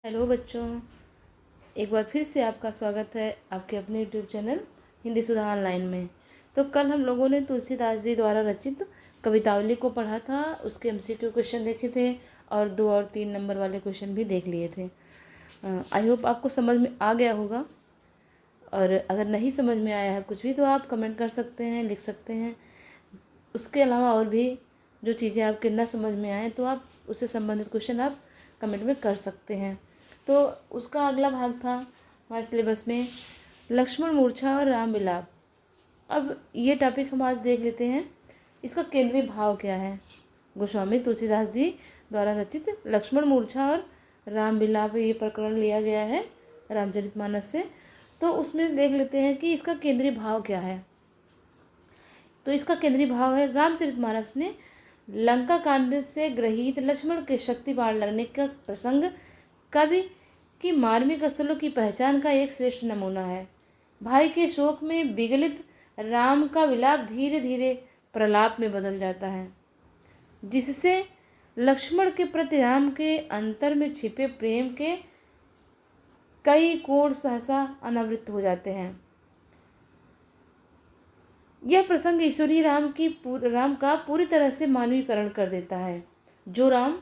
Hello बच्चों, एक बार फिर से आपका स्वागत है आपके अपने यूट्यूब चैनल हिंदी सुधा ऑनलाइन में। तो कल हम लोगों ने तुलसीदास जी द्वारा रचित कवितावली को पढ़ा था, उसके एमसीक्यू क्वेश्चन देखे थे और 2 और 3 नंबर वाले क्वेश्चन भी देख लिए थे। आई होप आपको समझ में आ गया होगा, और अगर नहीं समझ में आया है कुछ भी तो आप कमेंट कर सकते हैं, लिख सकते हैं। उसके अलावा और भी जो चीज़ें आपके न समझ में आए तो आप उससे संबंधित क्वेश्चन आप कमेंट में कर सकते हैं। तो उसका अगला भाग था हमारे सिलेबस में लक्ष्मण मूर्छा और राम विलाप। अब ये टॉपिक हम आज देख लेते हैं, इसका केंद्रीय भाव क्या है। गोस्वामी तुलसीदास जी द्वारा रचित लक्ष्मण मूर्छा और राम विलाप ये प्रकरण लिया गया है रामचरितमानस से। तो उसमें देख लेते हैं कि इसका केंद्रीय भाव क्या है। तो इसका केंद्रीय भाव है, रामचरितमानस ने लंका कांड से ग्रहित लक्ष्मण के शक्ति बाण लगने का प्रसंग कवि की मार्मिक स्थलों की पहचान का एक श्रेष्ठ नमूना है। भाई के शोक में विगलित राम का विलाप धीरे धीरे प्रलाप में बदल जाता है, जिससे लक्ष्मण के प्रति राम के अंतर में छिपे प्रेम के कई कोण सहसा अनावृत हो जाते हैं। यह प्रसंग ईश्वरीय राम का पूरी तरह से मानवीकरण कर देता है। जो राम,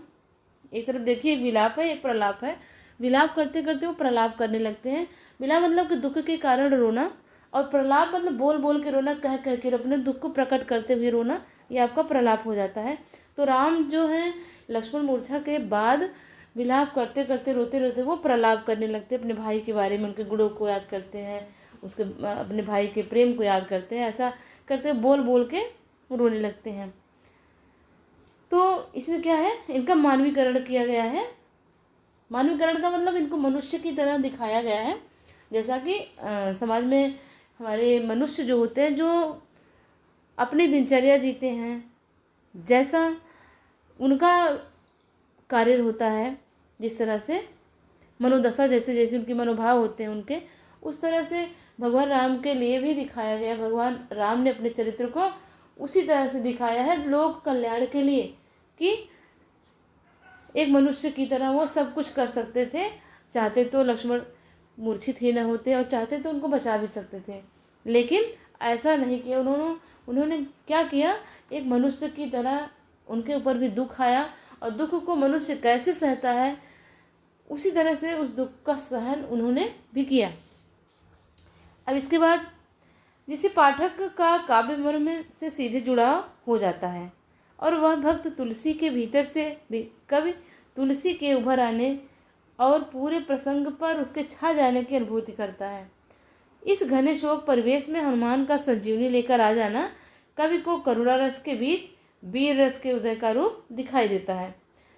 एक तरफ देखिए एक विलाप है एक प्रलाप है, विलाप करते करते वो प्रलाप करने लगते हैं। विलाप मतलब कि दुख के कारण रोना, और प्रलाप मतलब बोल बोल के रोना, कह कह के अपने दुख को प्रकट करते हुए रोना, ये आपका प्रलाप हो जाता है। तो राम जो है लक्ष्मण मूर्छा के बाद विलाप करते करते रोते रोते वो प्रलाप करने लगते हैं, अपने भाई के बारे में, उनके गुणों को याद करते हैं, उसके अपने भाई के प्रेम को याद करते हैं, ऐसा करते बोल बोल के रोने लगते हैं। तो इसमें क्या है, इनका मानवीकरण किया गया है। मानवीकरण का मतलब इनको मनुष्य की तरह दिखाया गया है। जैसा कि समाज में हमारे मनुष्य जो होते हैं, जो अपनी दिनचर्या जीते हैं, जैसा उनका कार्य होता है, जिस तरह से मनोदशा, जैसे जैसे उनके मनोभाव होते हैं उनके, उस तरह से भगवान राम के लिए भी दिखाया गया। भगवान राम ने अपने चरित्र को उसी तरह से दिखाया है, लोक कल्याण के लिए, कि एक मनुष्य की तरह वो सब कुछ कर सकते थे। चाहते तो लक्ष्मण मूर्छित ही न होते, और चाहते तो उनको बचा भी सकते थे, लेकिन ऐसा नहीं किया उन्होंने क्या किया, एक मनुष्य की तरह उनके ऊपर भी दुख आया, और दुख को मनुष्य कैसे सहता है उसी तरह से उस दुख का सहन उन्होंने भी किया। अब इसके बाद जिसे पाठक का काव्य मर्म से सीधे जुड़ाव हो जाता है, और वह भक्त तुलसी के भीतर से भी कवि तुलसी के उभर आने और पूरे प्रसंग पर उसके छा जाने की अनुभूति करता है। इस घने शोक परिवेश में हनुमान का संजीवनी लेकर आ जाना कवि को करुणा रस के बीच वीर रस के उदय का रूप दिखाई देता है।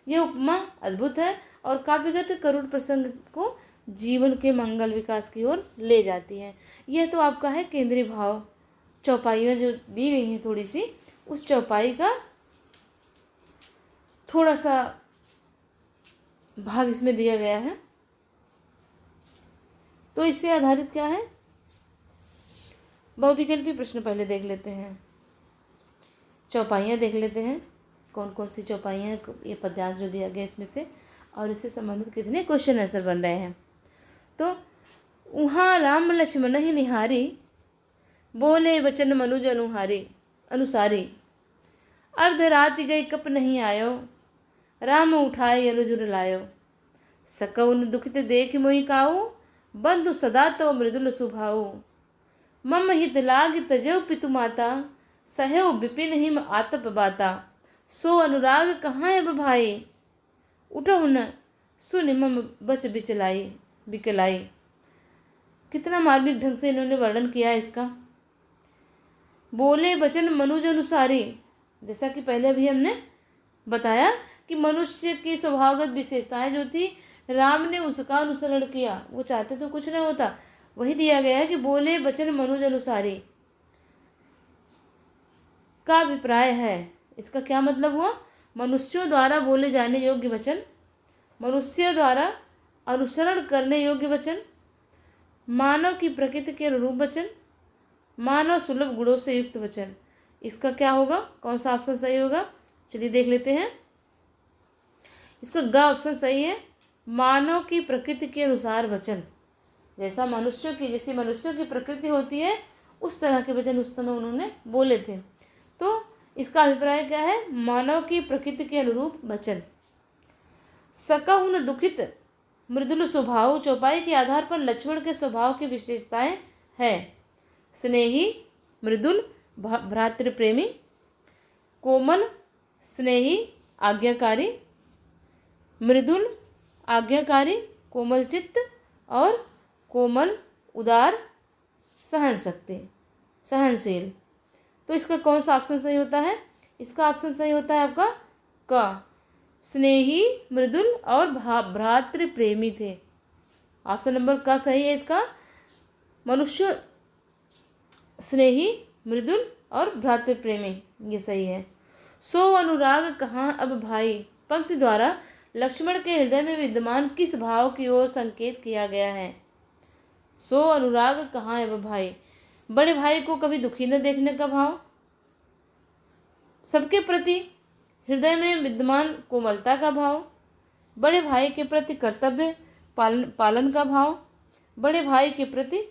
यह उपमा अद्भुत है और काव्यगत करुण प्रसंग को जीवन के मंगल विकास की ओर ले जाती है। यह तो आपका है केंद्रीय भाव। चौपाइयाँ जो दी गई हैं थोड़ी सी, उस चौपाई का थोड़ा सा भाग इसमें दिया गया है। तो इससे आधारित क्या है, बहुविकल्पी प्रश्न पहले देख लेते हैं। चौपाइयाँ देख लेते हैं, कौन कौन सी चौपाइयाँ हैं, ये पद्यांश जो दिया गया इसमें से, और इससे संबंधित कितने क्वेश्चन आंसर बन रहे हैं। तो उहाँ राम लक्ष्मण ही निहारी, बोले वचन मनुज अनुसारी, अर्ध रात गई कप नहीं आयो, राम उठाए अनुजुर लायो, सकउन दुखित देख मोहि काऊ, बंधु सदा तो मृदुल सुभाऊ, मम हित लाग तजौ पितु माता, सहयो विपिन हिम आतप बाता, सो अनुराग कहाँ अब भाई, उठहु न सुन मम बच बिकलाई। कितना मार्मिक ढंग से इन्होंने वर्णन किया है इसका। बोले वचन मनुज अनुसारी, जैसा कि पहले भी हमने बताया कि मनुष्य की स्वभावगत विशेषताएं जो थी, राम ने उसका अनुसरण किया। वो चाहते तो कुछ ना होता, वही दिया गया है कि बोले वचन मनुज अनुसारी का अभिप्राय है। इसका क्या मतलब हुआ, मनुष्यों द्वारा बोले जाने योग्य वचन, मनुष्य द्वारा अनुसरण करने योग्य वचन, मानव की प्रकृति के अनुरूप वचन, मानव सुलभ गुणों से युक्त वचन। इसका क्या होगा, कौन सा ऑप्शन सही होगा, चलिए देख लेते हैं। इसका ग ऑप्शन सही है। मानव की प्रकृति के अनुसार वचन, जैसी मनुष्यों की प्रकृति होती है उस तरह के वचन उस समय उन्होंने बोले थे। तो इसका अभिप्राय क्या है? मानव की प्रकृति के अनुरूप वचन। सकहु न दुखित मृदुल स्वभाव, चौपाई के आधार पर लक्ष्मण के स्वभाव की विशेषताएं हैं। स्नेही, मृदुल, भ्रातृप्रेमी, कोमल, स्नेही, आज्ञाकारी, मृदुल, आज्ञाकारी, कोमल चित्त और कोमल, उदार, सहनशील। तो इसका कौन सा ऑप्शन सही होता है? इसका ऑप्शन सही होता है आपका क, स्नेही, मृदुल और भ्रातृ प्रेमी थे। ऑप्शन नंबर का सही है इसका। मनुष्य स्नेही, मृदुल और भ्रातृ प्रेमी, ये सही है। सो अनुराग कहाँ अब भाई पंक्ति द्वारा लक्ष्मण के हृदय में विद्यमान किस भाव की ओर संकेत किया गया है? सो अनुराग कहाँ है अब भाई, बड़े भाई को कभी दुखी न देखने का भाव, सबके प्रति हृदय में विद्यमान कोमलता का भाव, बड़े भाई के प्रति कर्तव्य पालन का भाव, बड़े भाई के प्रति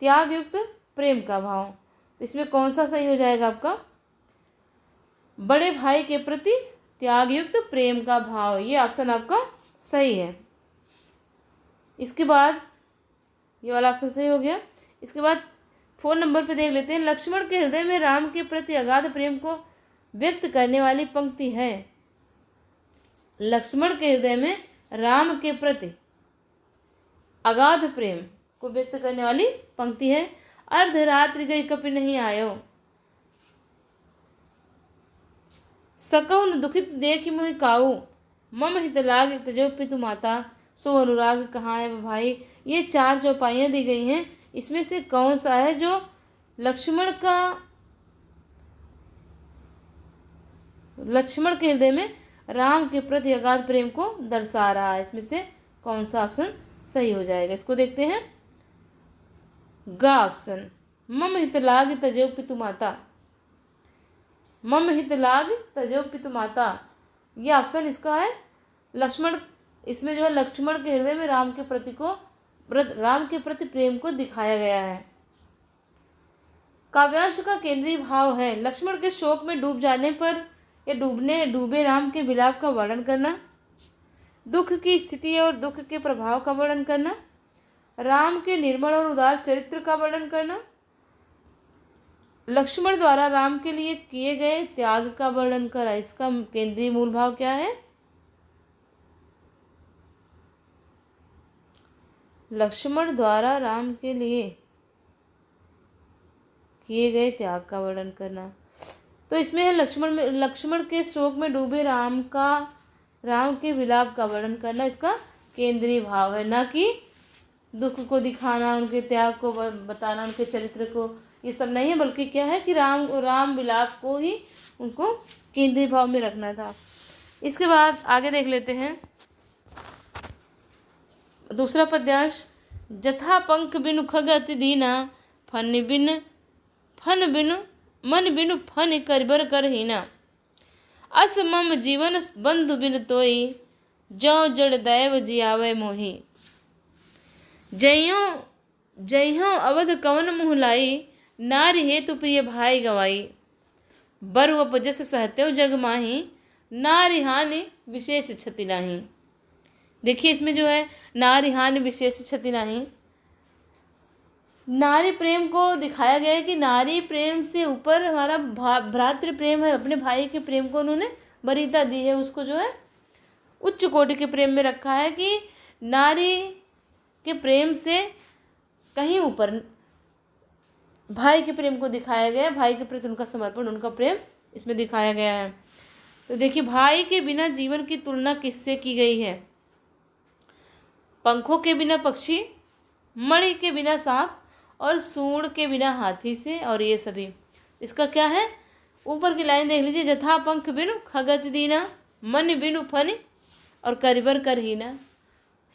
त्याग युक्त प्रेम का भाव। तो इसमें कौन सा सही हो जाएगा आपका? बड़े भाई के प्रति त्याग युक्त प्रेम का भाव, ये ऑप्शन आपका सही है। इसके बाद ये वाला ऑप्शन सही हो गया। इसके बाद 4 नंबर पे देख लेते हैं। लक्ष्मण के हृदय में राम के प्रति अगाध प्रेम को व्यक्त करने वाली पंक्ति है। लक्ष्मण के हृदय में राम के प्रति अगाध प्रेम को व्यक्त करने वाली पंक्ति है। अर्धरात्रि गई कपि नहीं आयो, सकहु न दुखित देखि मोहि काऊ, मम हित लाग तजो पितु माता, सो अनुराग कहाँ है भाई। ये 4 चौपाइयाँ दी गई हैं, इसमें से कौन सा है जो लक्ष्मण के हृदय में राम के प्रति अगाध प्रेम को दर्शा रहा है? इसमें से कौन सा ऑप्शन सही हो जाएगा? इसको देखते हैं। गा ऑप्शन, मम हित लाग तजो पितु माता, मम हित लाग तजो पितु माता, ये ऑप्शन इसका है। लक्ष्मण, इसमें जो है लक्ष्मण के हृदय में राम के प्रति प्रेम को दिखाया गया है। काव्यांश का केंद्रीय भाव है लक्ष्मण के शोक में डूब जाने पर या डूबे राम के विलाप का वर्णन करना, दुख की स्थिति और दुख के प्रभाव का वर्णन करना, राम के निर्मल और उदार चरित्र का वर्णन करना, लक्ष्मण द्वारा राम के लिए किए गए त्याग का वर्णन करा। इसका केंद्रीय मूल भाव क्या है? लक्ष्मण द्वारा राम के लिए किए गए त्याग का वर्णन करना। तो इसमें है लक्ष्मण के शोक में डूबे राम के विलाप का वर्णन करना इसका केंद्रीय भाव है, ना कि दुख को दिखाना, उनके त्याग को बताना, उनके चरित्र को, ये सब नहीं है, बल्कि क्या है कि राम विलाप को ही उनको केंद्रीय भाव में रखना था। इसके बाद आगे देख लेते हैं दूसरा पद्यांश। जथा पंख बिनु खग अति दीना, फन बिनु मन बिनु फन करबर कर हीना, अस मम जीवन बंधु बिन तोई, जौ जड़ दैव जियावे मोही, जइहों अवध कवन मुँह लाई, नारी हेतु प्रिय भाई गवाई, बरु अपजस सहत्यो जग माही, नारी हानि विशेष क्षति नाही। देखिए इसमें जो है नारी हानि विशेष क्षति नाही, नारी प्रेम को दिखाया गया है कि नारी प्रेम से ऊपर हमारा भ्रातृ प्रेम है। अपने भाई के प्रेम को उन्होंने वरीयता दी है, उसको जो है उच्च कोटि के प्रेम में रखा है कि नारी के प्रेम से कहीं ऊपर भाई के प्रेम को दिखाया गया है। भाई के प्रति उनका समर्पण, उनका प्रेम इसमें दिखाया गया है। तो देखिए भाई के बिना जीवन की तुलना किससे की गई है? पंखों के बिना पक्षी, मणि के बिना सांप और सूंड के बिना हाथी से, और ये सभी इसका क्या है? ऊपर की लाइन देख लीजिए। जथा पंख बिनु खगत दीना, मन बिनु फन और करिबर कर हीना।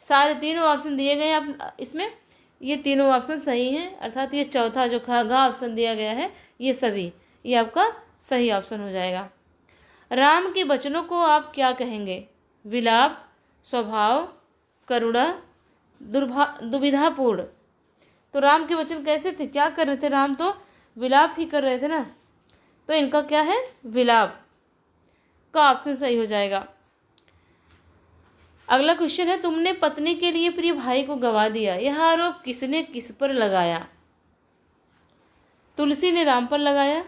सारे तीनों ऑप्शन दिए गए हैं आप इसमें, ये तीनों ऑप्शन सही हैं, अर्थात ये चौथा जो खगा ऑप्शन दिया गया है ये सभी, ये आपका सही ऑप्शन हो जाएगा। राम के वचनों को आप क्या कहेंगे? विलाप, स्वभाव, करुणा, दुविधापूर्ण। तो राम के वचन कैसे थे, क्या कर रहे थे? राम तो विलाप ही कर रहे थे ना, तो इनका क्या है? विलाप का ऑप्शन सही हो जाएगा। अगला क्वेश्चन है, तुमने पत्नी के लिए प्रिय भाई को गवा दिया, यह आरोप किसने किस पर लगाया? तुलसी ने राम पर लगाया,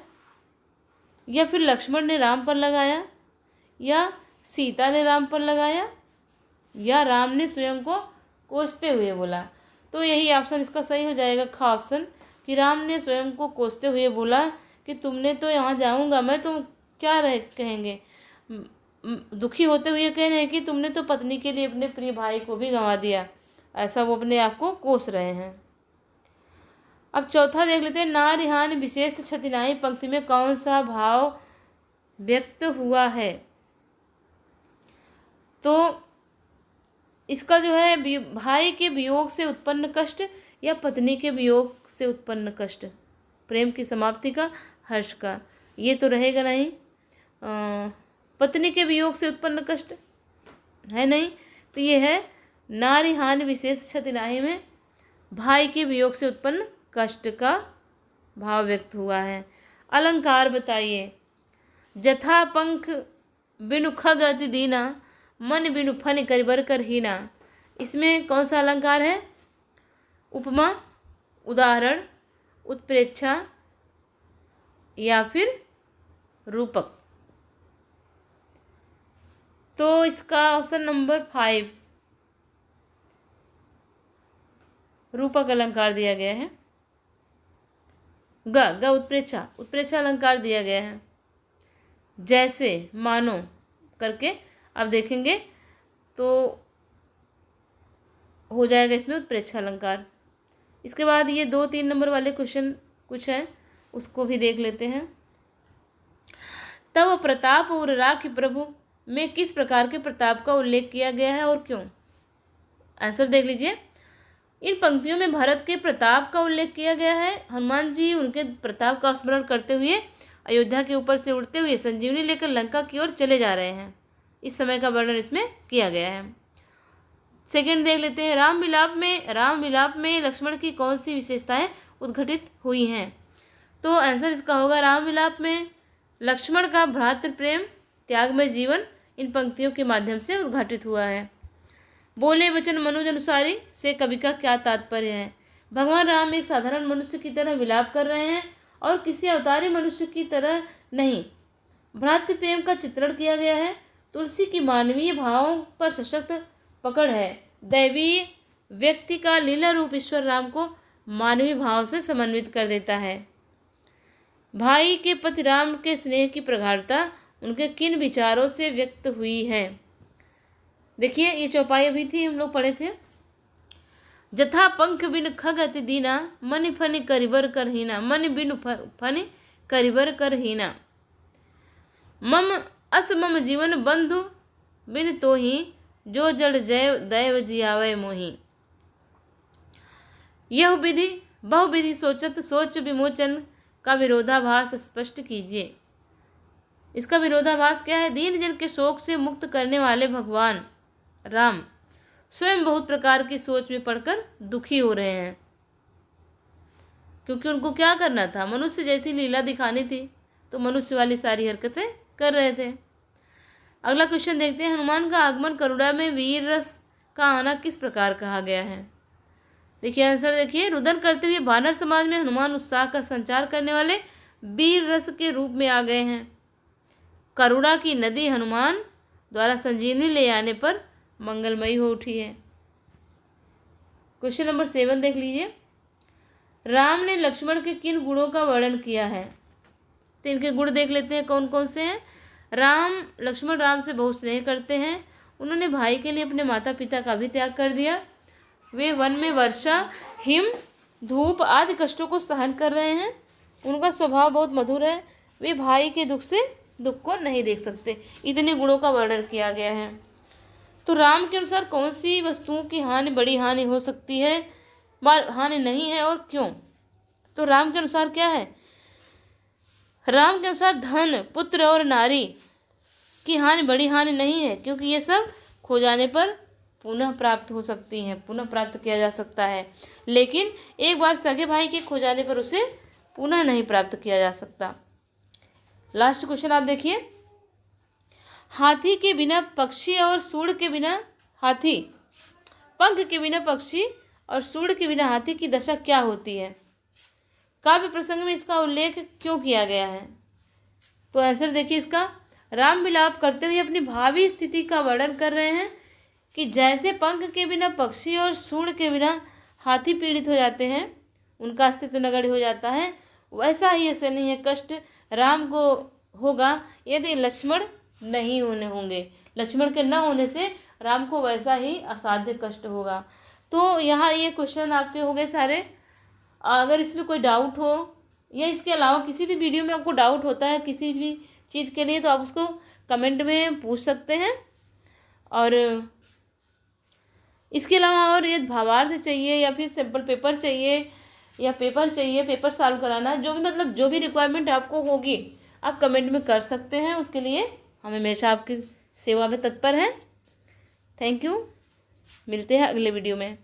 या फिर लक्ष्मण ने राम पर लगाया, या सीता ने राम पर लगाया, या राम ने स्वयं को कोसते हुए बोला? तो यही ऑप्शन इसका सही हो जाएगा, ख ऑप्शन, कि राम ने स्वयं को कोसते हुए बोला कि तुमने तो यहाँ जाऊँगा मैं, तो क्या रह कहेंगे, दुखी होते हुए कह रहे हैं कि तुमने तो पत्नी के लिए अपने प्रिय भाई को भी गंवा दिया, ऐसा वो अपने आप को कोस रहे हैं। अब चौथा देख लेते हैं, नारी हानि विशेष क्षतिनाही पंक्ति में कौन सा भाव व्यक्त हुआ है? तो इसका जो है भाई के वियोग से उत्पन्न कष्ट या पत्नी के वियोग से उत्पन्न कष्ट, प्रेम की समाप्ति का, हर्ष का, ये तो रहेगा नहीं। पत्नी के वियोग से उत्पन्न कष्ट है नहीं, तो ये है नारी हानि विशेष क्षतिनाही में भाई के वियोग से उत्पन्न कष्ट का भाव व्यक्त हुआ है। अलंकार बताइए। जथा पंख बिनु खग अति दीना, मन बिनु फन करिबर कर हीना। इसमें कौन सा अलंकार है? उपमा, उदाहरण, उत्प्रेक्षा या फिर रूपक? तो इसका ऑप्शन नंबर 5 रूपक अलंकार दिया गया है। ग उत्प्रेक्षा, उत्प्रेक्षा अलंकार दिया गया है। जैसे, मानो करके अब देखेंगे तो हो जाएगा इसमें उत्प्रेक्षा अलंकार। इसके बाद ये 2-3 नंबर वाले क्वेश्चन कुछ है, उसको भी देख लेते हैं। तब प्रताप और राखी प्रभु में किस प्रकार के प्रताप का उल्लेख किया गया है और क्यों? आंसर देख लीजिए। इन पंक्तियों में भरत के प्रताप का उल्लेख किया गया है। हनुमान जी उनके प्रताप का स्मरण करते हुए अयोध्या के ऊपर से उड़ते हुए संजीवनी लेकर लंका की ओर चले जा रहे हैं। इस समय का वर्णन इसमें किया गया है। सेकंड देख लेते हैं, राम विलाप में लक्ष्मण की कौन सी विशेषताएं उद्घटित हुई हैं? तो आंसर इसका होगा, राम विलाप में लक्ष्मण का भ्रातृ प्रेम, त्यागमय जीवन इन पंक्तियों के माध्यम से उद्घाटित हुआ है। बोले वचन मनुज अनुसारी से कवि का क्या तात्पर्य है? भगवान राम एक साधारण मनुष्य की तरह विलाप कर रहे हैं और किसी अवतारी मनुष्य की तरह नहीं। भ्रातृ प्रेम का चित्रण किया गया है। तुलसी की मानवीय भावों पर सशक्त पकड़ है। दैवीय व्यक्ति का लीला रूप ईश्वर राम को मानवीय भाव से समन्वित कर देता है। भाई के पति राम के स्नेह की प्रगाढ़ता उनके किन विचारों से व्यक्त हुई है? देखिए, ये चौपाई अभी थी, हम लोग पढ़े थे। जथा पंख बिन खग अति दीना, मन फनि करिबर कर हीना। मन बिन फनि करिबर कर हीना। मम अस मम जीवन बंधु बिन तो ही, जो जड़ जय दैव जियावै मोही। यह विधि बहुविधि सोचत सोच विमोचन का विरोधाभास स्पष्ट कीजिए। इसका विरोधाभास क्या है? दीन जन के शोक से मुक्त करने वाले भगवान राम स्वयं बहुत प्रकार की सोच में पड़कर दुखी हो रहे हैं, क्योंकि उनको क्या करना था? मनुष्य जैसी लीला दिखानी थी, तो मनुष्य वाली सारी हरकतें कर रहे थे। अगला क्वेश्चन देखते हैं, हनुमान का आगमन करुणा में वीर रस का आना किस प्रकार कहा गया है? देखिए आंसर देखिए, रुदन करते हुए वानर समाज में हनुमान उत्साह का संचार करने वाले वीर रस के रूप में आ गए हैं। करुणा की नदी हनुमान द्वारा संजीवनी ले आने पर मंगलमयी हो उठी है। क्वेश्चन नंबर 7 देख लीजिए। राम ने लक्ष्मण के किन गुणों का वर्णन किया है? तो इनके गुण देख लेते हैं कौन कौन से हैं। लक्ष्मण राम से बहुत स्नेह करते हैं। उन्होंने भाई के लिए अपने माता पिता का भी त्याग कर दिया। वे वन में वर्षा, हिम, धूप आदि कष्टों को सहन कर रहे हैं। उनका स्वभाव बहुत मधुर है। वे भाई के दुख को नहीं देख सकते। इतने गुणों का वर्णन किया गया है। तो राम के अनुसार कौन सी वस्तुओं की हानि बड़ी हानि हो सकती है, हानि नहीं है, और क्यों? तो राम के अनुसार क्या है? राम के अनुसार धन, पुत्र और नारी की हानि बड़ी हानि नहीं है, क्योंकि ये सब खो जाने पर पुनः प्राप्त हो सकती हैं, पुनः प्राप्त किया जा सकता है, लेकिन एक बार सगे भाई के खो जाने पर उसे पुनः नहीं प्राप्त किया जा सकता। लास्ट क्वेश्चन आप देखिए, हाथी के बिना पक्षी और सूंड के बिना हाथी, पंख के बिना पक्षी और सूंड के बिना हाथी की दशा क्या होती है? काव्य प्रसंग में इसका उल्लेख क्यों किया गया है? तो आंसर देखिए इसका, राम विलाप करते हुए अपनी भावी स्थिति का वर्णन कर रहे हैं कि जैसे पंख के बिना पक्षी और सूंड के बिना हाथी पीड़ित हो जाते हैं, उनका अस्तित्व नगण्य हो जाता है, वैसा ही असहनीय कष्ट राम को होगा यदि लक्ष्मण नहीं होंगे। लक्ष्मण के न होने से राम को वैसा ही असाध्य कष्ट होगा। तो यहाँ ये क्वेश्चन आपके हो गए सारे। अगर इसमें कोई डाउट हो या इसके अलावा किसी भी वीडियो में आपको डाउट होता है किसी भी चीज़ के लिए, तो आप उसको कमेंट में पूछ सकते हैं। और इसके अलावा और ये भावार्थ चाहिए या फिर सिंपल पेपर चाहिए या पेपर सॉल्व कराना, जो भी मतलब जो भी रिक्वायरमेंट आपको होगी आप कमेंट में कर सकते हैं। उसके लिए हम हमेशा आपकी सेवा में तत्पर हैं। थैंक यू, मिलते हैं अगले वीडियो में।